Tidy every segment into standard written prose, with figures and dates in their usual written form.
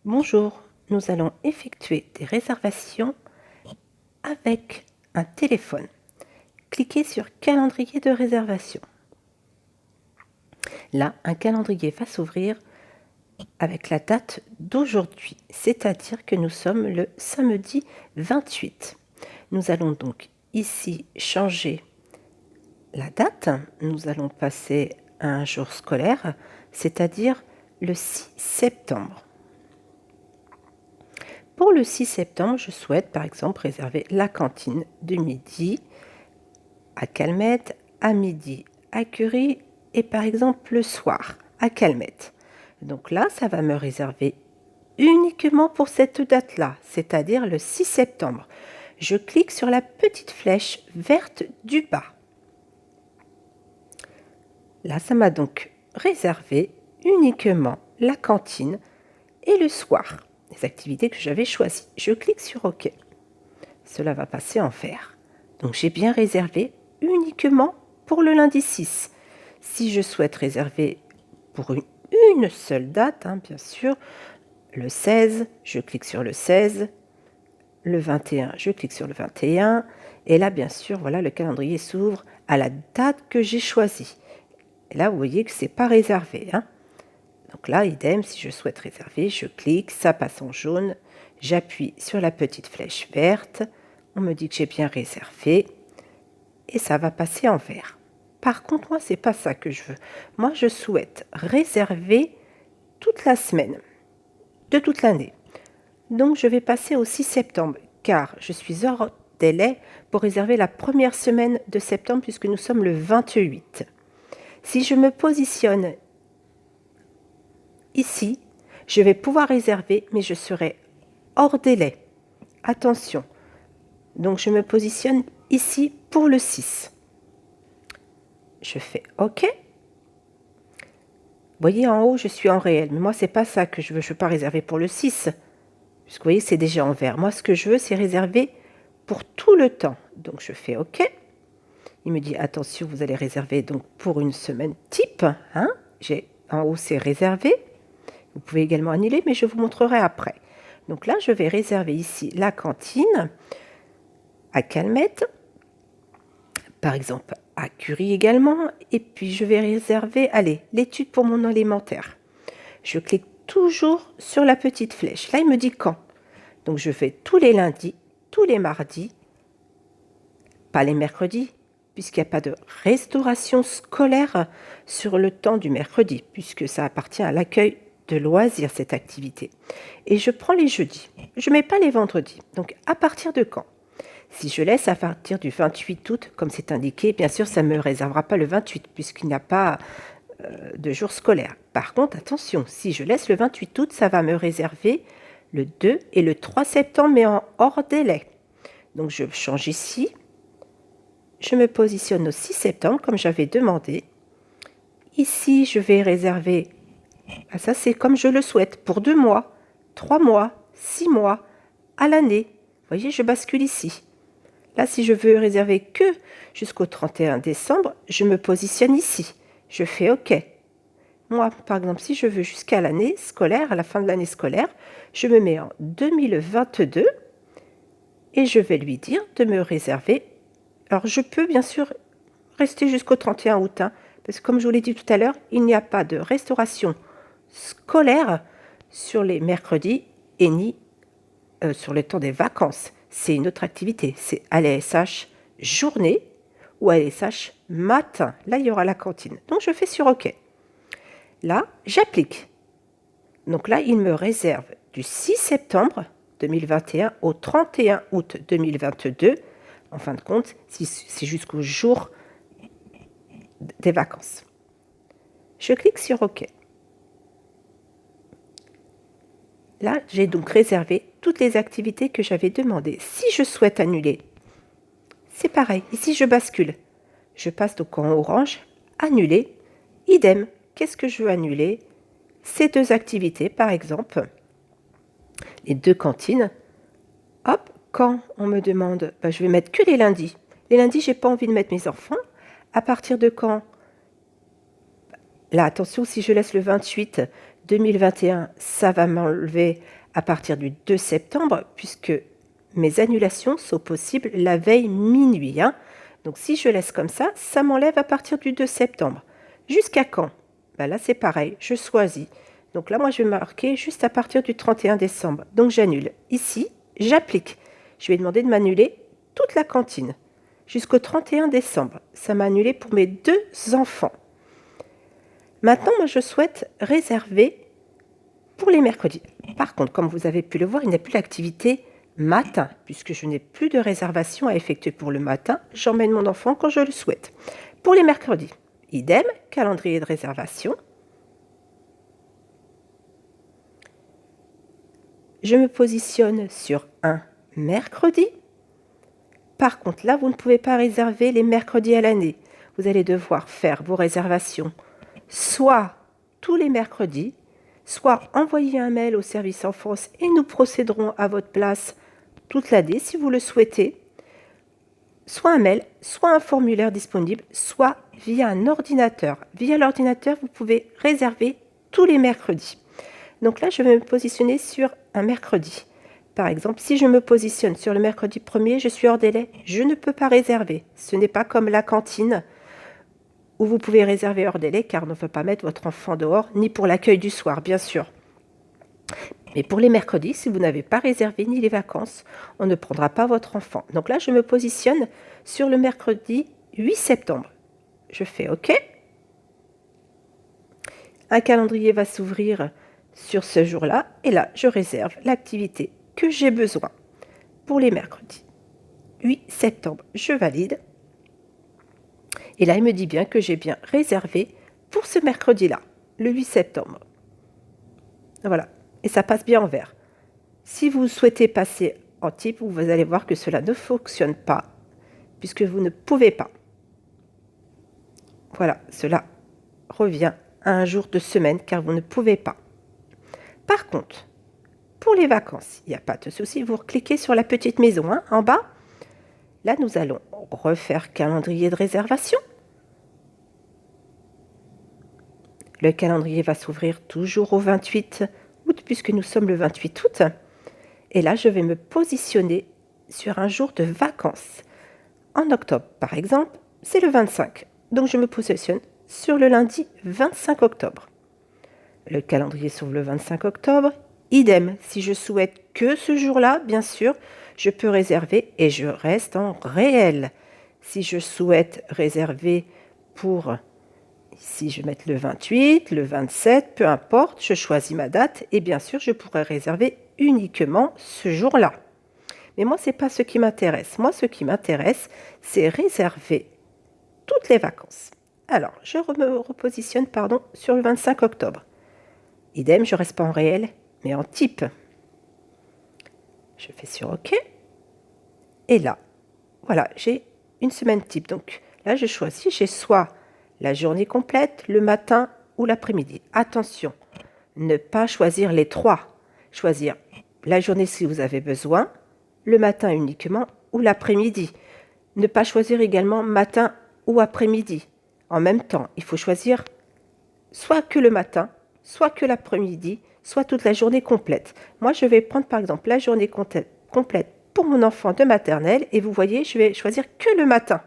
Bonjour, nous allons effectuer des réservations avec un téléphone. Cliquez sur calendrier de réservation. Là, un calendrier va s'ouvrir avec la date d'aujourd'hui, c'est-à-dire que nous sommes le samedi 28. Nous allons donc ici changer la date. Nous allons passer à un jour scolaire, c'est-à-dire le 6 septembre. Pour le 6 septembre, je souhaite par exemple réserver la cantine de midi à Calmette, à midi à Curie et par exemple le soir à Calmette. Donc là, ça va me réserver uniquement pour cette date-là, c'est-à-dire le 6 septembre. Je clique sur la petite flèche verte du bas. Là, ça m'a donc réservé uniquement la cantine et le soir, les activités que j'avais choisies. Je clique sur OK. Cela va passer en vert. Donc j'ai bien réservé uniquement pour le lundi 6. Si je souhaite réserver pour une seule date, bien sûr, le 16, je clique sur le 16. Le 21, je clique sur le 21. Et là, bien sûr, voilà, le calendrier s'ouvre à la date que j'ai choisie. Et là, vous voyez que ce n'est pas réservé. Donc là, idem, si je souhaite réserver, je clique, ça passe en jaune. J'appuie sur la petite flèche verte. On me dit que j'ai bien réservé. Et ça va passer en vert. Par contre, moi, ce n'est pas ça que je veux. Moi, je souhaite réserver toute la semaine, de toute l'année. Donc, je vais passer au 6 septembre, car je suis hors délai pour réserver la première semaine de septembre, puisque nous sommes le 28. Si je me positionne ici, je vais pouvoir réserver, mais je serai hors délai. Attention. Donc, je me positionne ici pour le 6. Je fais OK. Vous voyez, en haut, je suis en réel. Mais moi, ce n'est pas ça que je veux. Je ne veux pas réserver pour le 6. Puisque vous voyez, c'est déjà en vert. Moi, ce que je veux, c'est réserver pour tout le temps. Donc, je fais OK. Il me dit, attention, vous allez réserver donc pour une semaine type. En haut, c'est réservé. Vous pouvez également annuler, mais je vous montrerai après. Donc là, je vais réserver ici la cantine à Calmette. Par exemple, à Curie également. Et puis, je vais réserver, allez, l'étude pour mon élémentaire. Je clique toujours sur la petite flèche. Là, il me dit quand. Donc, je fais tous les lundis, tous les mardis, pas les mercredis, puisqu'il n'y a pas de restauration scolaire sur le temps du mercredi, puisque ça appartient à l'accueil de loisirs, cette activité. Et je prends les jeudis. Je ne mets pas les vendredis. Donc, à partir de quand? Si je laisse à partir du 28 août, comme c'est indiqué, bien sûr, ça ne me réservera pas le 28, puisqu'il n'y a pas de jour scolaire. Par contre, attention, si je laisse le 28 août, ça va me réserver le 2 et le 3 septembre, mais en hors délai. Donc, je change ici. Je me positionne au 6 septembre, comme j'avais demandé. Ici, je vais réserver, ça c'est comme je le souhaite, pour 2 mois, 3 mois, 6 mois, à l'année. Vous voyez, je bascule ici. Là, si je veux réserver que jusqu'au 31 décembre, je me positionne ici. Je fais OK. Moi, par exemple, si je veux jusqu'à l'année scolaire, à la fin de l'année scolaire, je me mets en 2022 et je vais lui dire de me réserver. Alors, je peux bien sûr rester jusqu'au 31 août, parce que comme je vous l'ai dit tout à l'heure, il n'y a pas de restauration scolaire sur les mercredis et ni sur le temps des vacances. C'est une autre activité, c'est à l'ASH journée ou à l'ASH matin. Là, il y aura la cantine. Donc, je fais sur OK. Là, j'applique. Donc là, il me réserve du 6 septembre 2021 au 31 août 2022. En fin de compte, c'est jusqu'au jour des vacances. Je clique sur OK. Là, j'ai donc réservé toutes les activités que j'avais demandées. Si je souhaite annuler, c'est pareil. Ici, je bascule. Je passe donc en orange, annuler, idem. Qu'est-ce que je veux annuler? Ces 2 activités, par exemple, les 2 cantines. Hop, quand on me demande, je vais mettre que les lundis. Les lundis, j'ai pas envie de mettre mes enfants. À partir de quand? Là, attention, si je laisse le 28 2021, ça va m'enlever à partir du 2 septembre, puisque mes annulations sont possibles la veille minuit. Donc si je laisse comme ça m'enlève à partir du 2 septembre. Jusqu'à quand? Là, c'est pareil, je choisis. Donc là, moi, je vais marquer juste à partir du 31 décembre. Donc j'annule. Ici, j'applique. Je vais demander de m'annuler toute la cantine jusqu'au 31 décembre. Ça m'a annulé pour mes 2 enfants. Maintenant, moi, je souhaite réserver pour les mercredis. Par contre, comme vous avez pu le voir, il n'y a plus l'activité matin, puisque je n'ai plus de réservation à effectuer pour le matin. J'emmène mon enfant quand je le souhaite. Pour les mercredis, idem, calendrier de réservation. Je me positionne sur un mercredi. Par contre, là, vous ne pouvez pas réserver les mercredis à l'année. Vous allez devoir faire vos réservations soit tous les mercredis, soit envoyer un mail au service enfance et nous procéderons à votre place toute l'année si vous le souhaitez. Soit un mail, soit un formulaire disponible, soit via un ordinateur. Via l'ordinateur, vous pouvez réserver tous les mercredis. Donc là, je vais me positionner sur un mercredi. Par exemple, si je me positionne sur le mercredi 1er, je suis hors délai, je ne peux pas réserver. Ce n'est pas comme la cantine où vous pouvez réserver hors délai car on ne veut pas mettre votre enfant dehors, ni pour l'accueil du soir, bien sûr. Mais pour les mercredis, si vous n'avez pas réservé ni les vacances, on ne prendra pas votre enfant. Donc là, je me positionne sur le mercredi 8 septembre. Je fais OK. Un calendrier va s'ouvrir sur ce jour-là et là, je réserve l'activité que j'ai besoin pour les mercredis. 8 septembre, je valide. Et là, il me dit bien que j'ai bien réservé pour ce mercredi-là, le 8 septembre. Voilà, et ça passe bien en vert. Si vous souhaitez passer en type, vous allez voir que cela ne fonctionne pas, puisque vous ne pouvez pas. Voilà, cela revient à un jour de semaine, car vous ne pouvez pas. Par contre, pour les vacances, il n'y a pas de souci, vous cliquez sur la petite maison en bas. Là, nous allons refaire calendrier de réservation. Le calendrier va s'ouvrir toujours au 28 août, puisque nous sommes le 28 août. Et là, je vais me positionner sur un jour de vacances. En octobre, par exemple, c'est le 25. Donc, je me positionne sur le lundi 25 octobre. Le calendrier s'ouvre le 25 octobre. Idem, si je souhaite que ce jour-là, bien sûr, je peux réserver et je reste en réel. Si je souhaite réserver pour... Ici, je vais mettre le 28, le 27, peu importe, je choisis ma date et bien sûr, je pourrais réserver uniquement ce jour-là. Mais moi, ce n'est pas ce qui m'intéresse. Moi, ce qui m'intéresse, c'est réserver toutes les vacances. Alors, je me repositionne sur le 25 octobre. Idem, je ne reste pas en réel, mais en type. Je fais sur OK. Et là, voilà, j'ai une semaine type. Donc là, je choisis, j'ai soit la journée complète, le matin ou l'après-midi. Attention, ne pas choisir les trois. Choisir la journée si vous avez besoin, le matin uniquement ou l'après-midi. Ne pas choisir également matin ou après-midi. En même temps, il faut choisir soit que le matin, soit que l'après-midi, soit toute la journée complète. Moi, je vais prendre par exemple la journée complète pour mon enfant de maternelle et vous voyez, je vais choisir que le matin.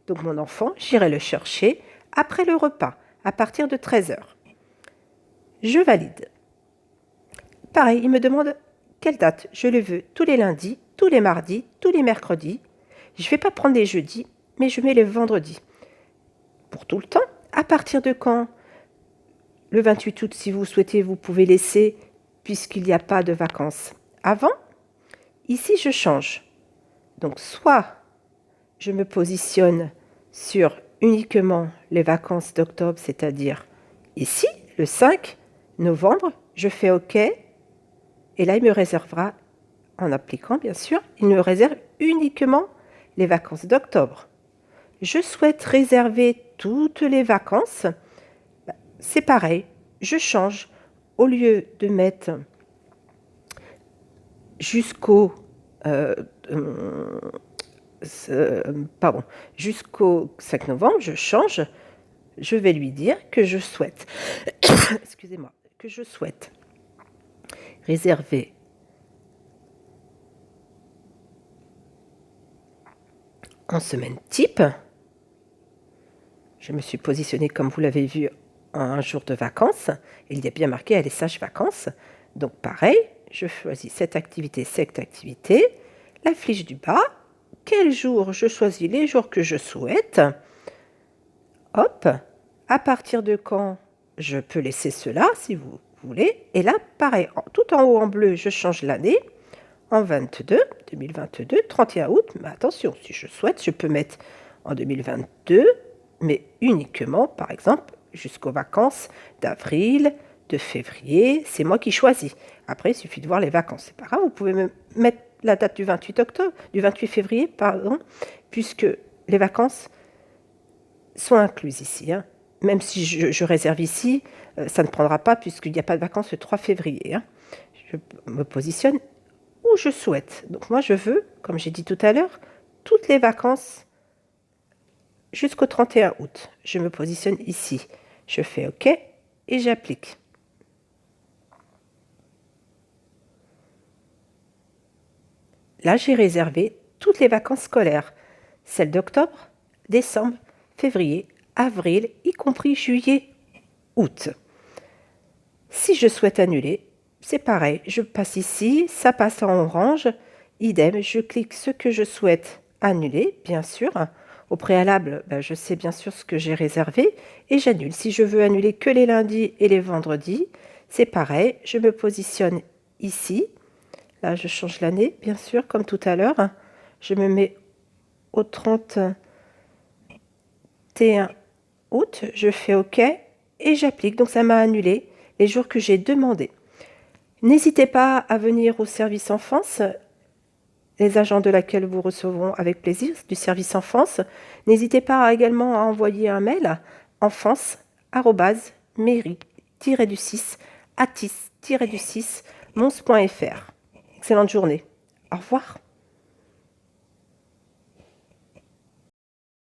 Donc mon enfant, j'irai le chercher après le repas, à partir de 13 h. Je valide. Pareil, il me demande quelle date. Je le veux tous les lundis, tous les mardis, tous les mercredis. Je ne vais pas prendre les jeudis, mais je mets les vendredis. Pour tout le temps. À partir de quand? Le 28 août, si vous souhaitez, vous pouvez laisser, puisqu'il n'y a pas de vacances avant. Ici, je change. Donc, soit je me positionne sur uniquement les vacances d'octobre, c'est-à-dire ici, le 5 novembre, je fais OK. Et là, il me réservera, en appliquant bien sûr, il me réserve uniquement les vacances d'octobre. Je souhaite réserver toutes les vacances. C'est pareil, je change. Au lieu de mettre jusqu'au jusqu'au 5 novembre, je change. Je vais lui dire que je souhaite, excusez-moi, que je souhaite. Réserver en semaine type. Je me suis positionnée, comme vous l'avez vu, en un jour de vacances. Il y a bien marqué Alessage vacances. Donc pareil, je choisis cette activité, la fiche du bas. Quel jour je choisis les jours que je souhaite. Hop, à partir de quand je peux laisser cela si vous voulez. Et là, pareil, tout en haut en bleu, je change l'année. En 2022, 31 août. Mais attention, si je souhaite, je peux mettre en 2022, mais uniquement, par exemple, jusqu'aux vacances d'avril, de février. C'est moi qui choisis. Après, il suffit de voir les vacances. C'est pas grave, vous pouvez même mettre la date du 28 février, pardon, puisque les vacances sont incluses ici. Même si je réserve ici, ça ne prendra pas puisqu'il n'y a pas de vacances le 3 février. Je me positionne où je souhaite. Donc moi, je veux, comme j'ai dit tout à l'heure, toutes les vacances jusqu'au 31 août. Je me positionne ici. Je fais OK et j'applique. Là, j'ai réservé toutes les vacances scolaires, celles d'octobre, décembre, février, avril, y compris juillet, août. Si je souhaite annuler, c'est pareil, je passe ici, ça passe en orange, idem, je clique ce que je souhaite annuler, bien sûr. Au préalable, je sais bien sûr ce que j'ai réservé et j'annule. Si je veux annuler que les lundis et les vendredis, c'est pareil, je me positionne ici. Là, je change l'année, bien sûr, comme tout à l'heure. Je me mets au 31 août, je fais OK et j'applique. Donc, ça m'a annulé les jours que j'ai demandés. N'hésitez pas à venir au service enfance, les agents de laquelle vous recevront avec plaisir, du service enfance. N'hésitez pas également à envoyer un mail enfance@mairie-du6 atis-du6 mons.fr. Excellente journée. Au revoir.